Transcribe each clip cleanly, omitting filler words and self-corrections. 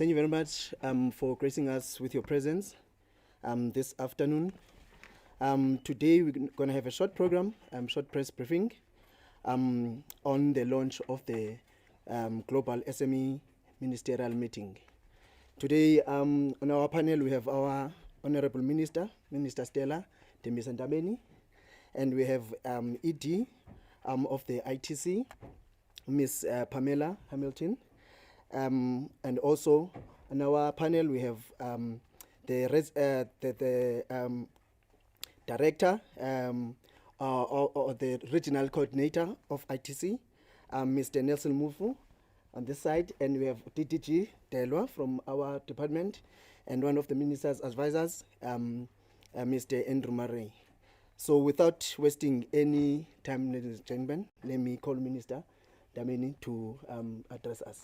Thank you very much for gracing us with your presence this afternoon. Today we're going to have a short program, short press briefing on the launch of the Global SME Ministerial Meeting. Today on our panel we have our Honorable Minister Stella Dembisa-Ntabeni, and we have ED of the ITC, Ms. Pamela Hamilton. And also on our panel we have the director or the regional coordinator of ITC, Mr. Nelson Mufu on this side, and we have DDG Delwa from our department, and one of the minister's advisors, Mr. Andrew Murray. So without wasting any time, ladies and gentlemen, let me call Minister Dameni to address us.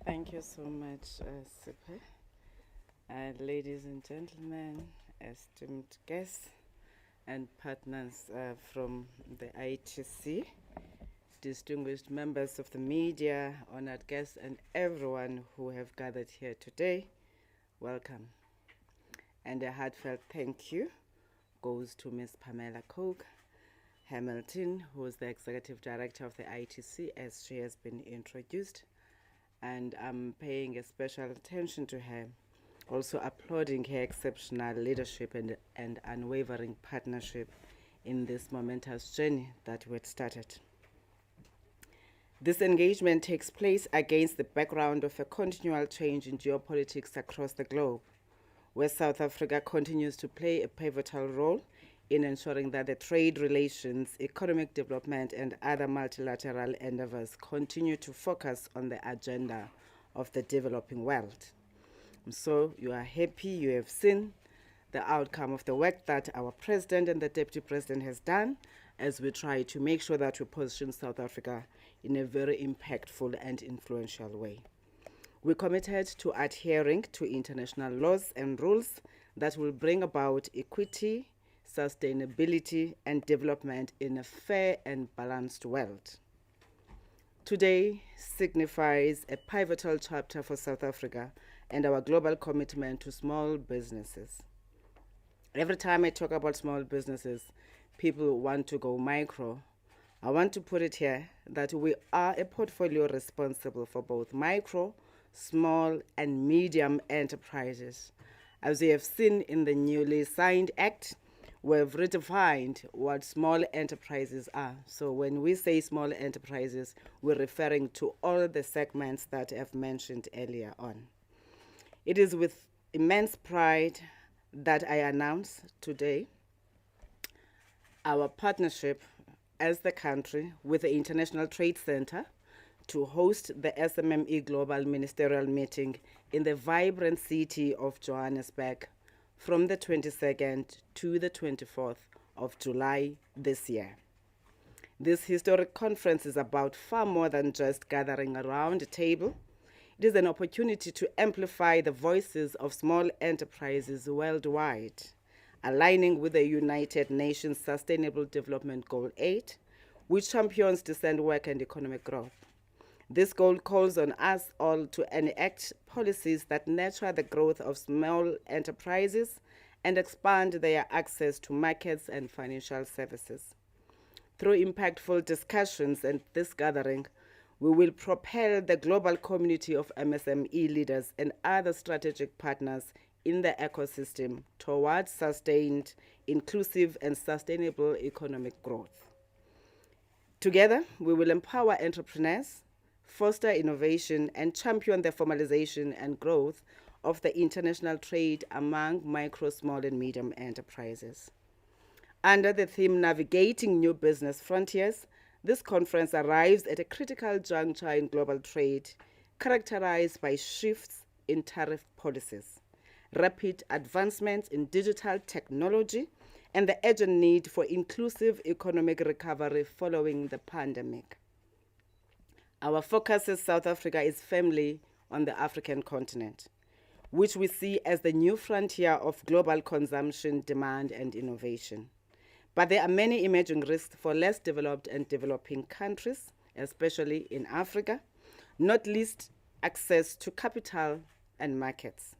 Thank you so much, Sipe. Ladies and gentlemen, esteemed guests and partners from the ITC, distinguished members of the media, honored guests, and everyone who have gathered here today, welcome. And a heartfelt thank you goes to Ms. Pamela Hamilton, who is the Executive Director of the ITC, as she has been introduced. And I'm paying a special attention to her, also applauding her exceptional leadership and unwavering partnership in this momentous journey that we had started. This engagement takes place against the background of a continual change in geopolitics across the globe, where South Africa continues to play a pivotal role in ensuring that the trade relations, economic development, and other multilateral endeavors continue to focus on the agenda of the developing world. So you are happy you have seen the outcome of the work that our President and the Deputy President has done as we try to make sure that we position South Africa in a very impactful and influential way. We're committed to adhering to international laws and rules that will bring about equity, sustainability, and development in a fair and balanced world. Today signifies a pivotal chapter for South Africa and our global commitment to small businesses. Every time I talk about small businesses, people want to go micro. I want to put it here that we are a portfolio responsible for both micro, small, and medium enterprises. As we have seen in the newly signed Act, we've redefined what small enterprises are. So when we say small enterprises, we're referring to all the segments that I've mentioned earlier on. It is with immense pride that I announce today our partnership as the country with the International Trade Center to host the SME Global Ministerial Meeting in the vibrant city of Johannesburg from the 22nd to the 24th of July this year. This historic conference is about far more than just gathering around a table. It is an opportunity to amplify the voices of small enterprises worldwide, aligning with the United Nations Sustainable Development Goal 8, which champions decent work and economic growth. This goal calls on us all to enact policies that nurture the growth of small enterprises and expand their access to markets and financial services. Through impactful discussions and this gathering, we will propel the global community of MSME leaders and other strategic partners in the ecosystem towards sustained, inclusive, and sustainable economic growth. Together, we will empower entrepreneurs, foster innovation, and champion the formalization and growth of the international trade among micro, small, and medium enterprises. Under the theme Navigating New Business Frontiers, this conference arrives at a critical juncture in global trade, characterized by shifts in tariff policies, rapid advancements in digital technology, and the urgent need for inclusive economic recovery following the pandemic. Our focus as South Africa is firmly on the African continent, which we see as the new frontier of global consumption, demand, and innovation. But there are many emerging risks for less developed and developing countries, especially in Africa, not least access to capital and markets.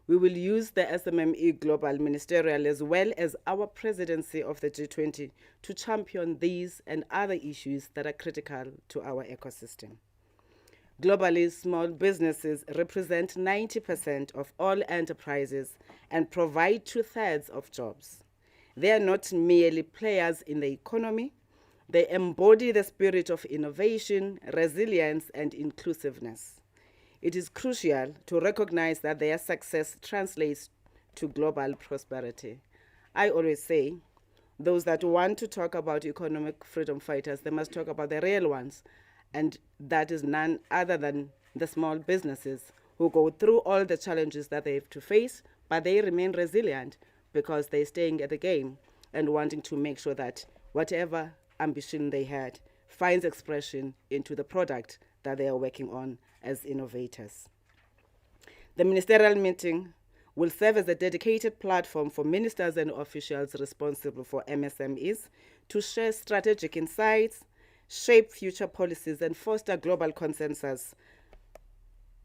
We will use the SMME Global Ministerial as well as our presidency of the G20 to champion these and other issues that are critical to our ecosystem. Globally, small businesses represent 90% of all enterprises and provide 2/3 of jobs. They are not merely players in the economy, they embody the spirit of innovation, resilience, and inclusiveness. It is crucial to recognize that their success translates to global prosperity. I always say, those that want to talk about economic freedom fighters, they must talk about the real ones, and that is none other than the small businesses who go through all the challenges that they have to face, but they remain resilient because they're staying at the game and wanting to make sure that whatever ambition they had finds expression into the product that they are working on as innovators. The Ministerial Meeting will serve as a dedicated platform for ministers and officials responsible for MSMEs to share strategic insights, shape future policies, and foster global consensus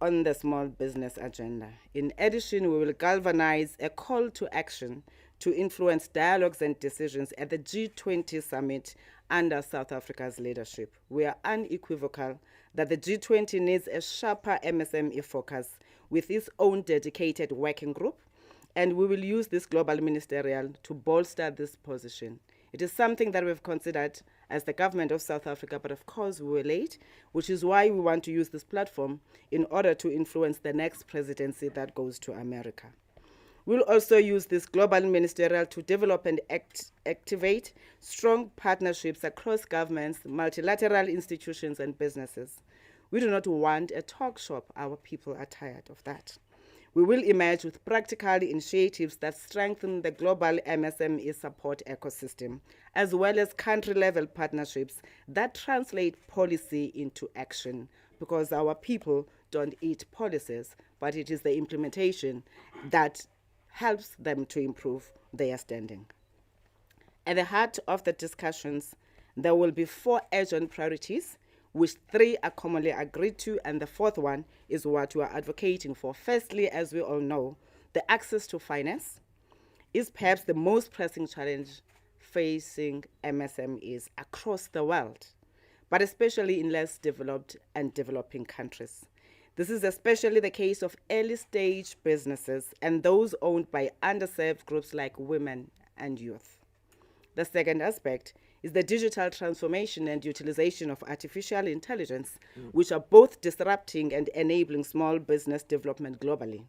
on the small business agenda. In addition, we will galvanize a call to action to influence dialogues and decisions at the G20 summit under South Africa's leadership. We are unequivocal that the G20 needs a sharper MSME focus with its own dedicated working group, and we will use this global ministerial to bolster this position. It is something that we've considered as the government of South Africa, but of course we were late, which is why we want to use this platform in order to influence the next presidency that goes to America. We'll also use this global ministerial to develop and activate strong partnerships across governments, multilateral institutions, and businesses. We do not want a talk shop. Our people are tired of that. We will emerge with practical initiatives that strengthen the global MSME support ecosystem, as well as country-level partnerships that translate policy into action, because our people don't eat policies, but it is the implementation that helps them to improve their standing. At the heart of the discussions, there will be 4 urgent priorities, which 3 are commonly agreed to, and the 4th one is what we are advocating for. Firstly, as we all know, the access to finance is perhaps the most pressing challenge facing MSMEs across the world, but especially in less developed and developing countries. This is especially the case of early-stage businesses and those owned by underserved groups like women and youth. The second aspect is the digital transformation and utilization of artificial intelligence, which are both disrupting and enabling small business development globally.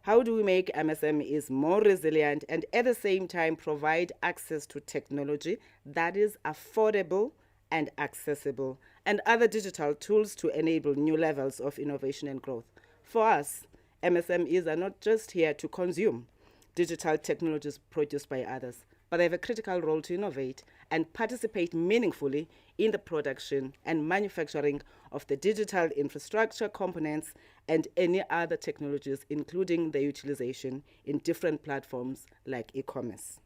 How do we make MSMEs more resilient and at the same time provide access to technology that is affordable and accessible, and other digital tools to enable new levels of innovation and growth? For us, MSMEs are not just here to consume digital technologies produced by others, but they have a critical role to innovate and participate meaningfully in the production and manufacturing of the digital infrastructure components and any other technologies, including the utilization in different platforms like e-commerce.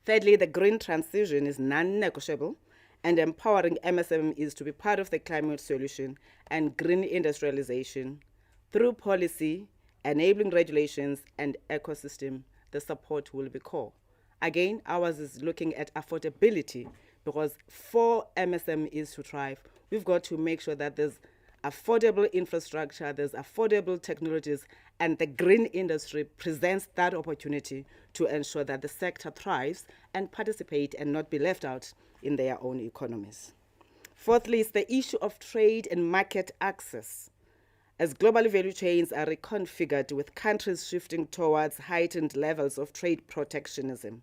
Thirdly, the green transition is non-negotiable, and empowering MSMEs to be part of the climate solution and green industrialization through policy, enabling regulations, and ecosystem, the support will be core. Again, ours is looking at affordability, because for MSMEs to thrive, we've got to make sure that there's affordable infrastructure, there's affordable technologies, and the green industry presents that opportunity to ensure that the sector thrives and participate and not be left out in their own economies. Fourthly, is the issue of trade and market access. As global value chains are reconfigured with countries shifting towards heightened levels of trade protectionism,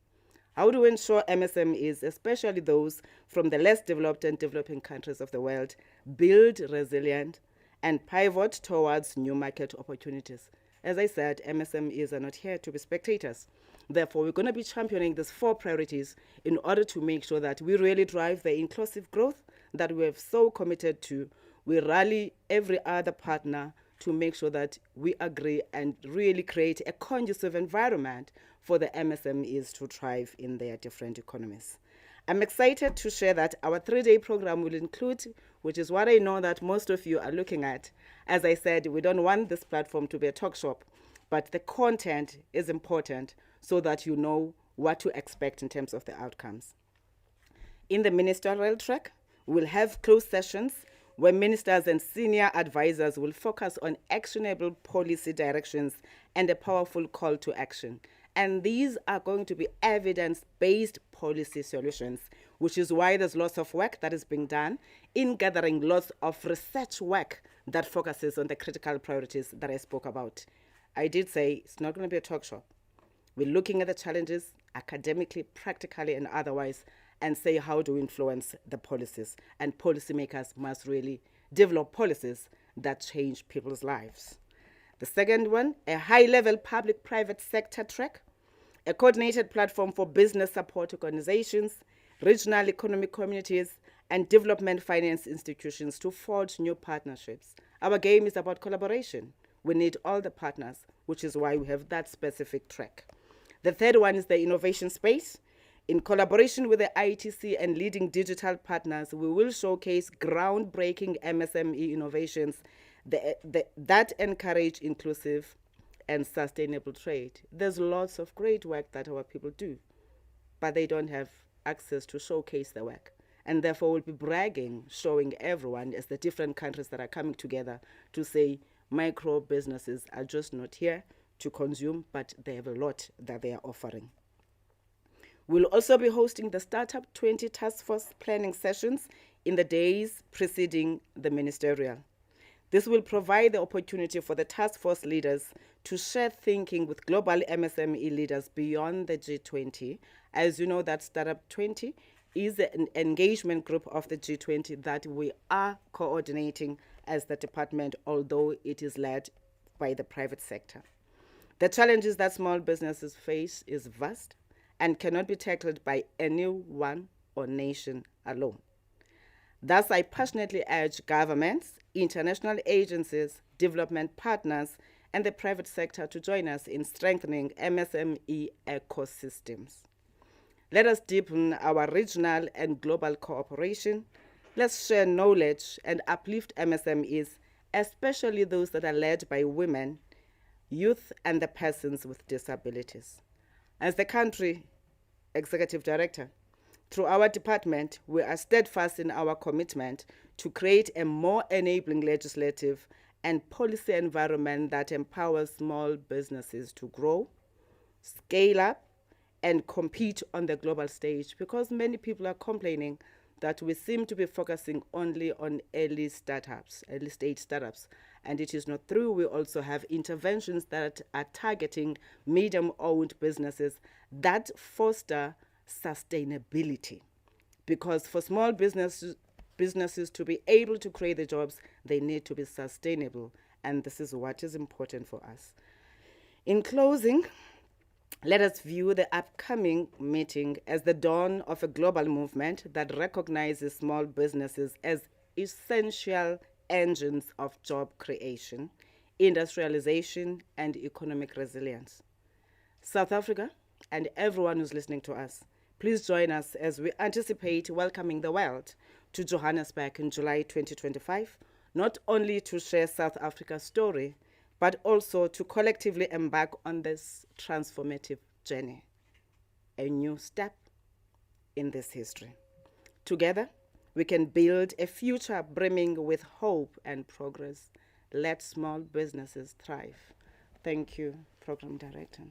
how do we ensure MSMEs, especially those from the less developed and developing countries of the world, build resilient and pivot towards new market opportunities? As I said, MSMEs are not here to be spectators. Therefore, we're going to be championing these 4 priorities in order to make sure that we really drive the inclusive growth that we have so committed to we rally every other partner to make sure that we agree and really create a conducive environment for the MSMEs to thrive in their different economies. I'm excited to share that our 3-day program will include, which is what I know that most of you are looking at. As I said, we don't want this platform to be a talk shop, but the content is important so that you know what to expect in terms of the outcomes. In the ministerial track, we'll have closed sessions where ministers and senior advisors will focus on actionable policy directions and a powerful call to action. And these are going to be evidence-based policy solutions, which is why there's lots of work that is being done in gathering lots of research work that focuses on the critical priorities that I spoke about. I did say it's not going to be a talk shop. We're looking at the challenges academically, practically, and otherwise, and say how to influence the policies. And policymakers must really develop policies that change people's lives. The second one, a high-level public-private sector track, a coordinated platform for business support organizations, regional economic communities, and development finance institutions to forge new partnerships. Our game is about collaboration. We need all the partners, which is why we have that specific track. The third one is the innovation space. In collaboration with the ITC and leading digital partners, we will showcase groundbreaking MSME innovations that encourage inclusive and sustainable trade. There's lots of great work that our people do, but they don't have access to showcase the work. And therefore, we'll be bragging, showing everyone as the different countries that are coming together to say micro businesses are just not here to consume, but they have a lot that they are offering. We'll also be hosting the Startup 20 Task Force planning sessions in the days preceding the ministerial. This will provide the opportunity for the task force leaders to share thinking with global MSME leaders beyond the G20. As you know, that Startup 20 is an engagement group of the G20 that we are coordinating as the department, although it is led by the private sector. The challenges that small businesses face is vast and cannot be tackled by anyone or nation alone. Thus, I passionately urge governments, international agencies, development partners, and the private sector to join us in strengthening MSME ecosystems. Let us deepen our regional and global cooperation. Let's share knowledge and uplift MSMEs, especially those that are led by women, youth, and the persons with disabilities. As the country executive director, through our department, we are steadfast in our commitment to create a more enabling legislative and policy environment that empowers small businesses to grow, scale up, and compete on the global stage, because many people are complaining that we seem to be focusing only on early stage startups, and it is not true. We also have interventions that are targeting medium-owned businesses that foster sustainability, because for small businesses to be able to create the jobs, they need to be sustainable, and this is what is important for us. In closing, let us view the upcoming meeting as the dawn of a global movement that recognizes small businesses as essential engines of job creation, industrialization, and economic resilience. South Africa, and everyone who's listening to us, please join us as we anticipate welcoming the world to Johannesburg in July 2025, not only to share South Africa's story, but also to collectively embark on this transformative journey, a new step in this history. Together, we can build a future brimming with hope and progress. Let small businesses thrive. Thank you, Program Director.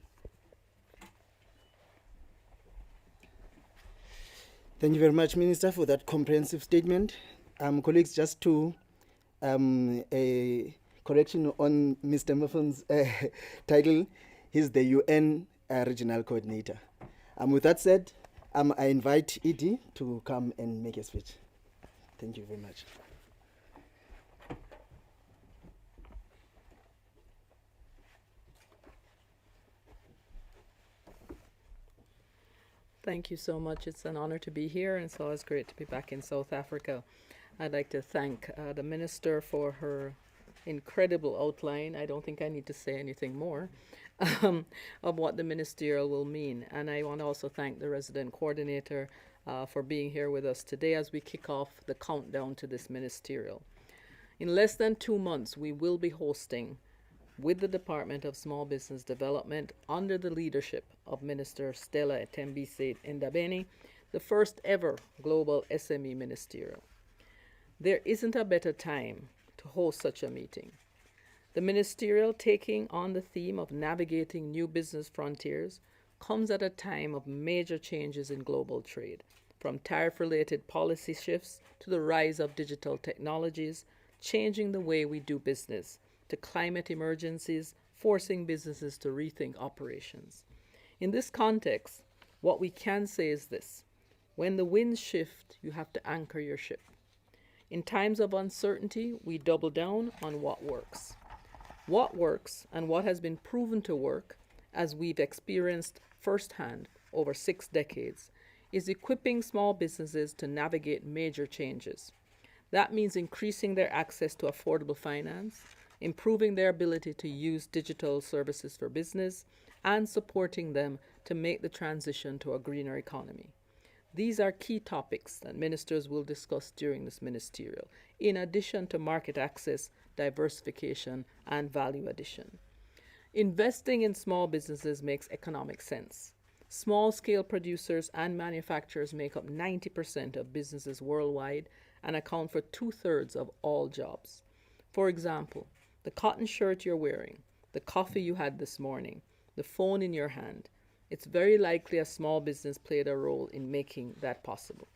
Thank you very much, Minister, for that comprehensive statement. Colleagues, just to a correction on Mr. Muffon's title, he's the UN Regional Coordinator. With that said, I invite Edie to come and make a speech. Thank you very much. Thank you so much. It's an honor to be here, and it's always great to be back in South Africa. I'd like to thank the Minister for her incredible outline. I don't think I need to say anything more of what the ministerial will mean. And I want to also thank the resident coordinator for being here with us today as we kick off the countdown to this ministerial. In less than 2 months, we will be hosting, with the Department of Small Business Development, under the leadership of Minister Stella Etembise Ndabeni, the first ever global SME ministerial. There isn't a better time to host such a meeting. The ministerial, taking on the theme of navigating new business frontiers, comes at a time of major changes in global trade, from tariff-related policy shifts to the rise of digital technologies, changing the way we do business, to climate emergencies, forcing businesses to rethink operations. In this context, what we can say is this: when the winds shift, you have to anchor your ship. In times of uncertainty, we double down on what works. What works and what has been proven to work, as we've experienced firsthand over 6 decades, is equipping small businesses to navigate major changes. That means increasing their access to affordable finance, improving their ability to use digital services for business, and supporting them to make the transition to a greener economy. These are key topics that ministers will discuss during this ministerial, in addition to market access, diversification, and value addition. Investing in small businesses makes economic sense. Small-scale producers and manufacturers make up 90% of businesses worldwide and account for 2/3 of all jobs. For example, the cotton shirt you're wearing, the coffee you had this morning, the phone in your hand, it's very likely a small business played a role in making that possible.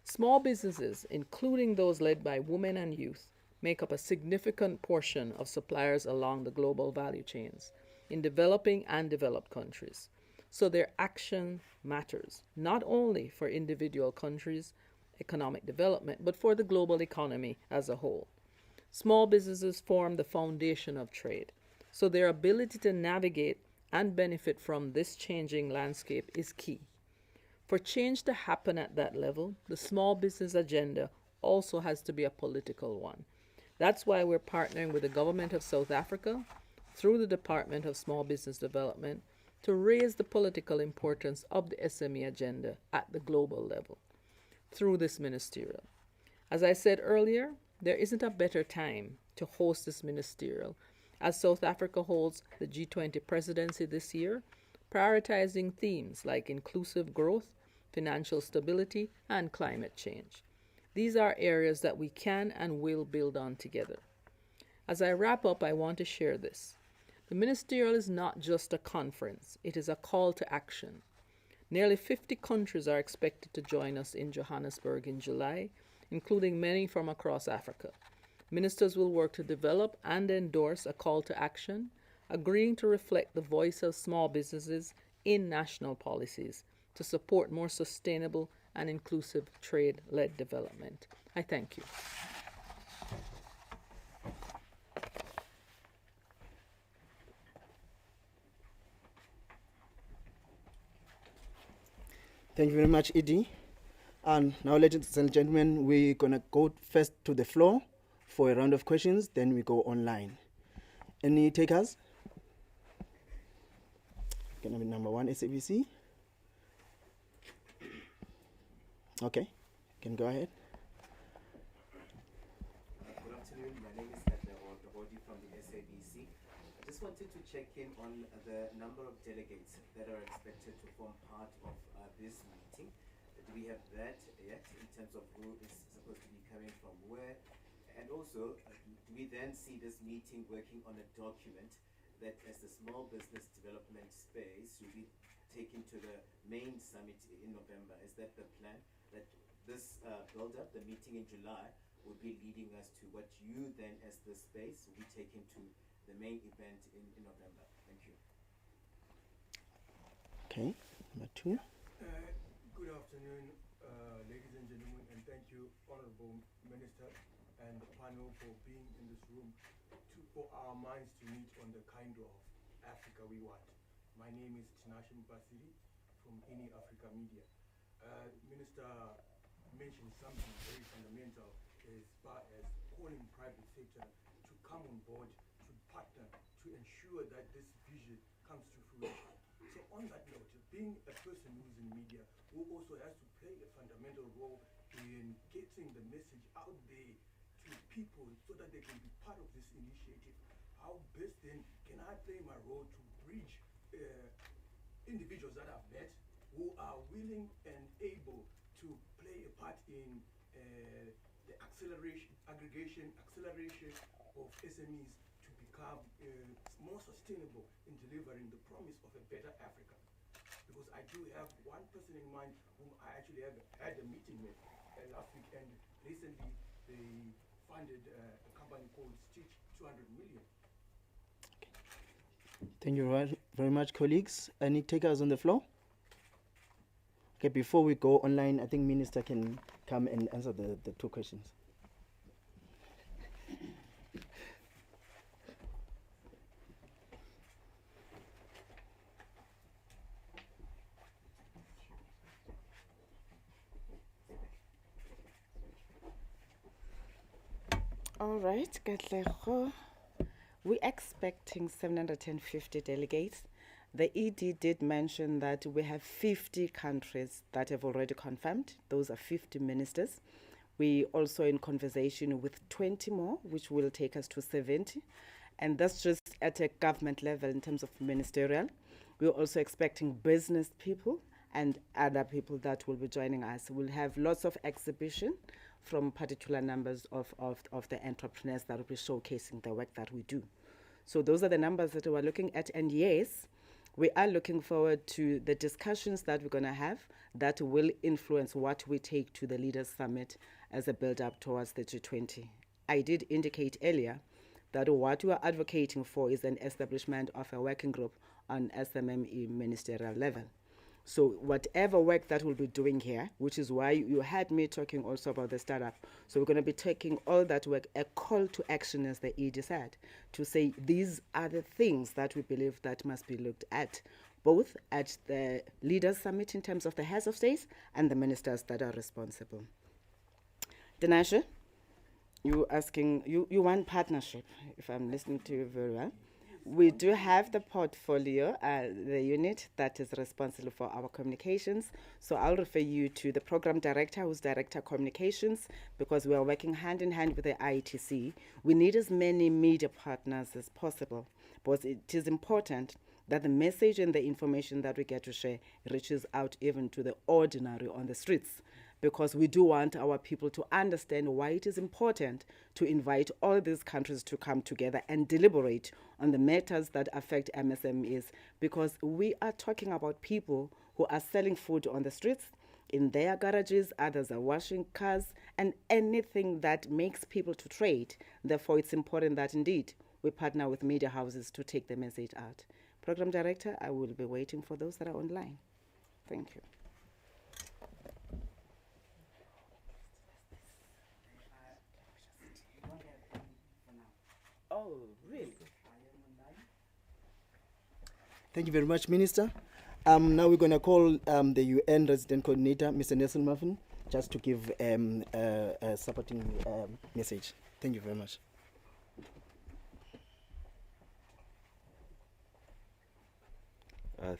Small businesses, including those led by women and youth, make up a significant portion of suppliers along the global value chains in developing and developed countries. So their action matters, not only for individual countries' economic development, but for the global economy as a whole. Small businesses form the foundation of trade, so their ability to navigate and benefit from this changing landscape is key. For change to happen at that level, the small business agenda also has to be a political one. That's why we're partnering with the government of South Africa through the Department of Small Business Development to raise the political importance of the SME agenda at the global level through this ministerial. As I said earlier, there isn't a better time to host this ministerial, as South Africa holds the G20 presidency this year, prioritizing themes like inclusive growth, financial stability, and climate change. These are areas that we can and will build on together. As I wrap up, I want to share this. The ministerial is not just a conference, it is a call to action. Nearly 50 countries are expected to join us in Johannesburg in July, including many from across Africa. Ministers will work to develop and endorse a call to action, agreeing to reflect the voice of small businesses in national policies to support more sustainable and inclusive trade-led development. I thank you. Thank you very much, Edie. And now, ladies and gentlemen, we're going to go first to the floor for a round of questions, then we go online. Any takers? Gonna be number 1, SABC. Okay, can go ahead. Good afternoon. My name is Ododi from the SABC. I just wanted to check in on the number of delegates that are expected to form part of this meeting. Do we have that yet in terms of who is supposed to be coming from where? And also, do we then see this meeting working on a document that, as the small business development space, will be taken to the main summit in November? Is that the plan? That this build-up, the meeting in July, will be leading us to what you then, as the space, will be taken to the main event in November? Thank you. Okay, number 2. Good afternoon, ladies and gentlemen, and thank you, Honorable Minister and the panel, for being in this room for our minds to meet on the kind of Africa we want. My name is Tinashe Mbasiri from Ini Africa Media. Minister mentioned something very fundamental as far as calling private sector to come on board, to partner, to ensure that this vision comes to fruition. So on that note, being a person who's in media, who also has to play a fundamental role in getting the message out there to people so that they can be part of this initiative, how best then can I play my role to bridge individuals that I've met who are willing and able to play a part in the acceleration of SMEs to become more sustainable in delivering the promise of a better Africa. Because I do have one person in mind whom I actually have had a meeting with last week, and recently they funded a company called Stitch 200 million. Thank you very much, colleagues. Any takers on the floor? Okay, before we go online, I think Minister can come and answer the two questions. All right, Katlego. We're expecting 750 delegates. The ED did mention that we have 50 countries that have already confirmed. Those are 50 ministers. We also in conversation with 20 more, which will take us to 70. And that's just at a government level in terms of ministerial. We're also expecting business people and other people that will be joining us. We'll have lots of exhibition from particular numbers of the entrepreneurs that will be showcasing the work that we do. So those are the numbers that we're looking at. And yes, we are looking forward to the discussions that we're going to have that will influence what we take to the Leaders Summit as a build-up towards the G20. I did indicate earlier that what we are advocating for is an establishment of a working group on SME ministerial level. So whatever work that we'll be doing here, which is why you had me talking also about the startup. So we're going to be taking all that work, a call to action, as the ED said, to say these are the things that we believe that must be looked at, both at the Leaders Summit in terms of the heads of states and the ministers that are responsible. Dinashe, you want partnership, if I'm listening to you very well. We do have the portfolio, the unit that is responsible for our communications. So I'll refer you to the program director, who's Director Communications, because we are working hand in hand with the ITC. We need as many media partners as possible, because it is important that the message and the information that we get to share reaches out even to the ordinary on the streets, because we do want our people to understand why it is important to invite all these countries to come together and deliberate on the matters that affect MSMEs, because we are talking about people who are selling food on the streets, in their garages, others are washing cars, and anything that makes people to trade. Therefore, it's important that indeed we partner with media houses to take the message out. Program Director, I will be waiting for those that are online. Thank you. Oh, really? Thank you very much, Minister. Now we're going to call the UN Resident Coordinator, Mr. Nelson Muffin, just to give a supporting message. Thank you very much.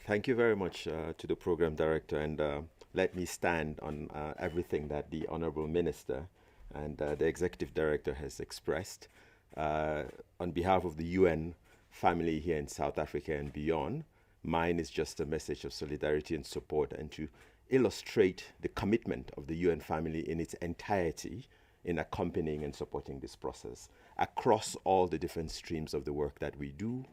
Thank you very much to the Program Director, and let me stand on everything that the Honorable Minister and the Executive Director has expressed. On behalf of the UN family here in South Africa and beyond, mine is just a message of solidarity and support, and to illustrate the commitment of the UN family in its entirety in accompanying and supporting this process across all the different streams of the work that we do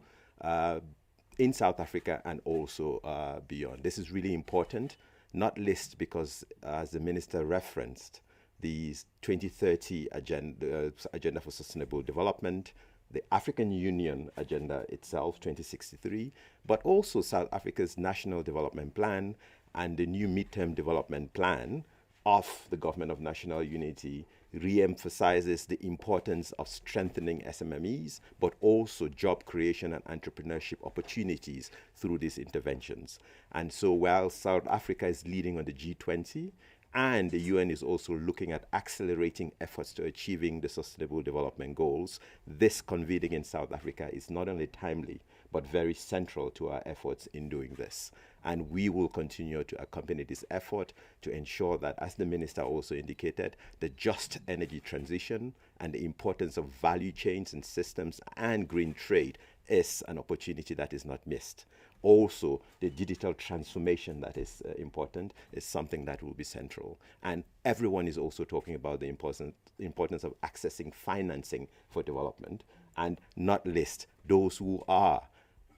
in South Africa and also beyond. This is really important, not least because, as the Minister referenced, the 2030 agenda for Sustainable Development, the African Union Agenda itself, 2063, but also South Africa's National Development Plan and the new Midterm Development Plan of the Government of National Unity re-emphasizes the importance of strengthening SMMEs, but also job creation and entrepreneurship opportunities through these interventions. And so while South Africa is leading on the G20, and the UN is also looking at accelerating efforts to achieving the Sustainable Development Goals, this convening in South Africa is not only timely, but very central to our efforts in doing this. And we will continue to accompany this effort to ensure that, as the Minister also indicated, the just energy transition and the importance of value chains and systems and green trade is an opportunity that is not missed. Also, the digital transformation that is important is something that will be central. And everyone is also talking about the importance of accessing financing for development, and not least those who are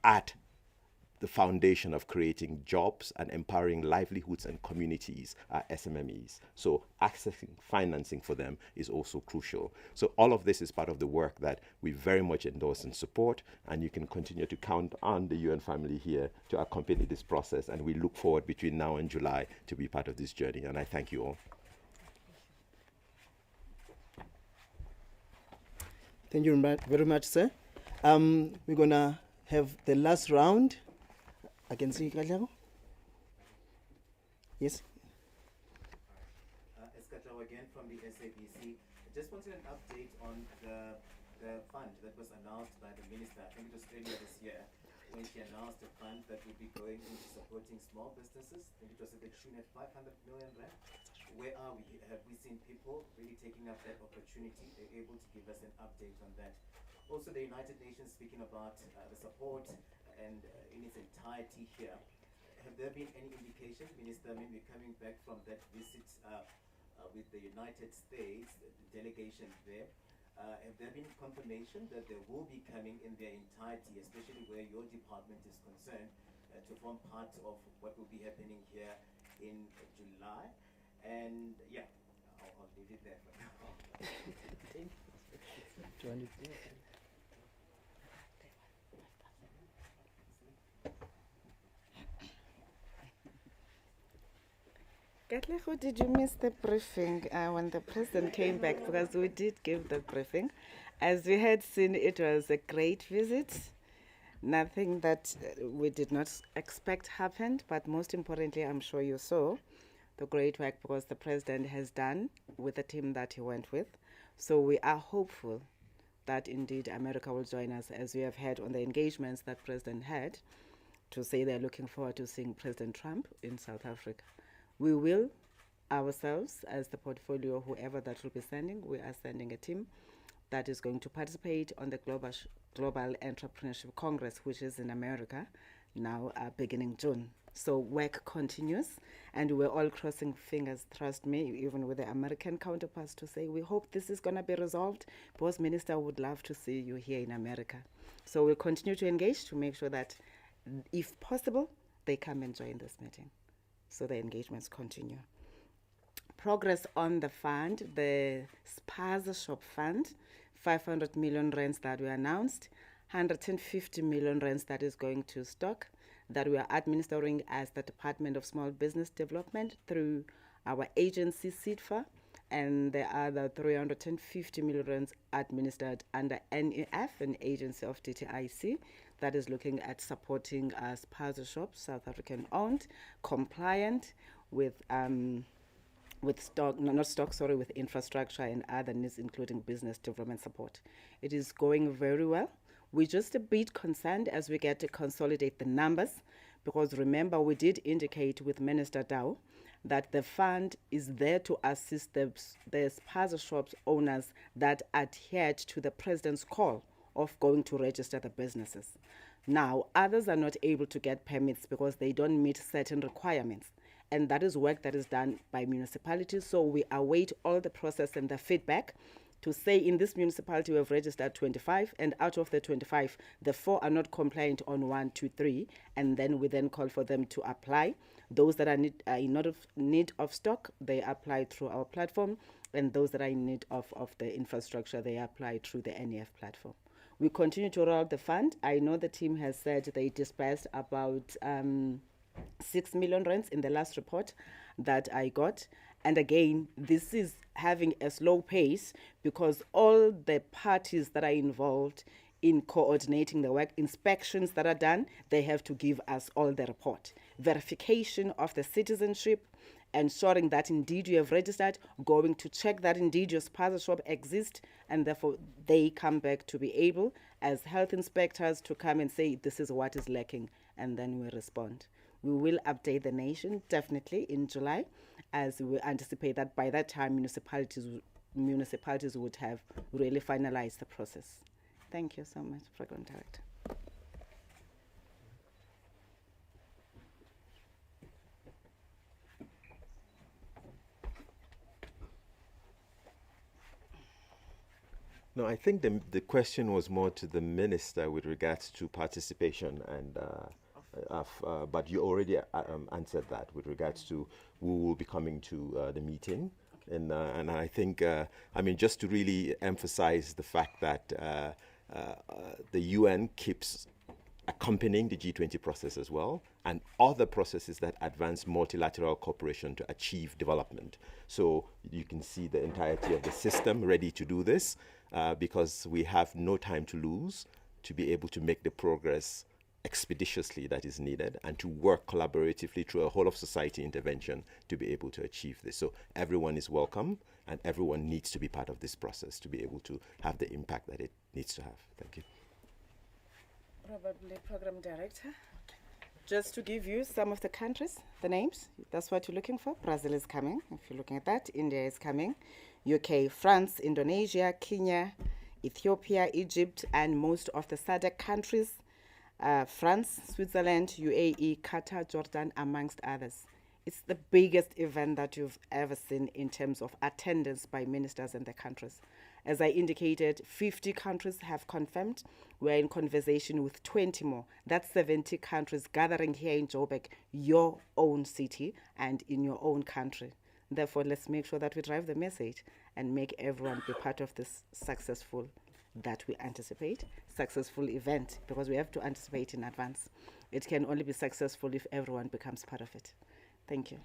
at the foundation of creating jobs and empowering livelihoods and communities are SMEs. So accessing financing for them is also crucial. So all of this is part of the work that we very much endorse and support, and you can continue to count on the UN family here to accompany this process, and we look forward between now and July to be part of this journey, and I thank you all. Thank you very much, sir. We're gonna have the last round. I can see Katlego. Yes. Eskatlaw again from the SABC. I just wanted an update on the fund that was announced by the Minister, I think it was earlier this year, when she announced a fund that would be going into supporting small businesses. I think it was at the tune of 500 million rand. Where are we? Have we seen people really taking up that opportunity? They're able to give us an update on that. Also, the United Nations speaking about the support and in its entirety here. Have there been any indication, Minister, maybe coming back from that visit with the United States, the delegation there, have there been confirmation that they will be coming in their entirety, especially where your department is concerned, to form part of what will be happening here in July? And yeah, I'll leave it there for now. Katlego, did you miss the briefing when the president came back? Because we did give the briefing. As we had seen, it was a great visit. Nothing that we did not expect happened, but most importantly, I'm sure you saw the great work because the president has done with the team that he went with. So we are hopeful that indeed America will join us, as we have had on the engagements that President had, to say they're looking forward to seeing President Trump in South Africa. We will ourselves, as the portfolio, whoever that will be sending, we are sending a team that is going to participate on the Global Entrepreneurship Congress, which is in America now beginning June. So work continues, and we're all crossing fingers, trust me, even with the American counterparts, to say we hope this is going to be resolved, because Minister would love to see you here in America. So we'll continue to engage to make sure that, if possible, they come and join this meeting. So the engagements continue. Progress on the fund, the Spaza Shop Fund, 500 million rands that we announced, 150 million rands that is going to stock, that we are administering as the Department of Small Business Development through our agency SIDFA, and the other 350 million rands administered under NEF, an agency of DTIC, that is looking at supporting Spaza shops, South African owned, compliant with with infrastructure and other needs, including business development support. It is going very well. We're just a bit concerned as we get to consolidate the numbers, because remember, we did indicate with Minister Dow that the fund is there to assist the Spaza shops owners that adhered to the president's call of going to register the businesses. Now, others are not able to get permits because they don't meet certain requirements. And that is work that is done by municipalities. So we await all the process and the feedback to say, in this municipality we have registered 25, and out of the 25, the 4 are not compliant on 1, 2, 3, and then we then call for them to apply. Those that are in need of stock, they apply through our platform, and those that are in need of the infrastructure, they apply through the NEF platform. We continue to roll out the fund. I know the team has said they dispersed about 6 million rands in the last report that I got. And again, this is having a slow pace because all the parties that are involved in coordinating the work, inspections that are done, they have to give us all the report. Verification of the citizenship ensuring that indeed you have registered, going to check that indeed your spaza shop exists, and therefore they come back to be able, as health inspectors, to come and say this is what is lacking, and then we respond. We will update the nation definitely in July, as we anticipate that by that time municipalities would have really finalized the process. Thank you so much, Program Director. No, I think the question was more to the minister with regards to participation, and but you already answered that with regards to who will be coming to the meeting. And I think, I mean, just to really emphasize the fact that the UN keeps accompanying the G20 process as well, and other processes that advance multilateral cooperation to achieve development. So you can see the entirety of the system ready to do this, because we have no time to lose to be able to make the progress expeditiously that is needed, and to work collaboratively through a whole of society intervention to be able to achieve this. So everyone is welcome, and everyone needs to be part of this process to be able to have the impact that it needs to have. Thank you. Probably Program Director. Just to give you some of the countries, the names, that's what you're looking for. Brazil is coming, if you're looking at that. India is coming. UK, France, Indonesia, Kenya, Ethiopia, Egypt, and most of the SADC countries. France, Switzerland, UAE, Qatar, Jordan, amongst others. It's the biggest event that you've ever seen in terms of attendance by ministers and the countries. As I indicated, 50 countries have confirmed. We're in conversation with 20 more. That's 70 countries gathering here in Joburg, your own city, and in your own country. Therefore, let's make sure that we drive the message and make everyone be part of this successful event, because we have to anticipate in advance. It can only be successful if everyone becomes part of it. Thank you.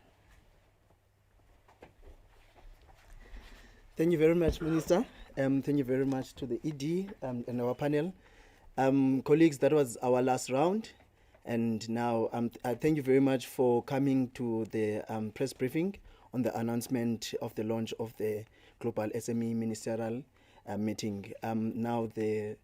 Thank you very much, Minister. Thank you very much to the ED and our panel. Colleagues, that was our last round. And now I thank you very much for coming to the press briefing on the announcement of the launch of the Global SME Ministerial Meeting. Now the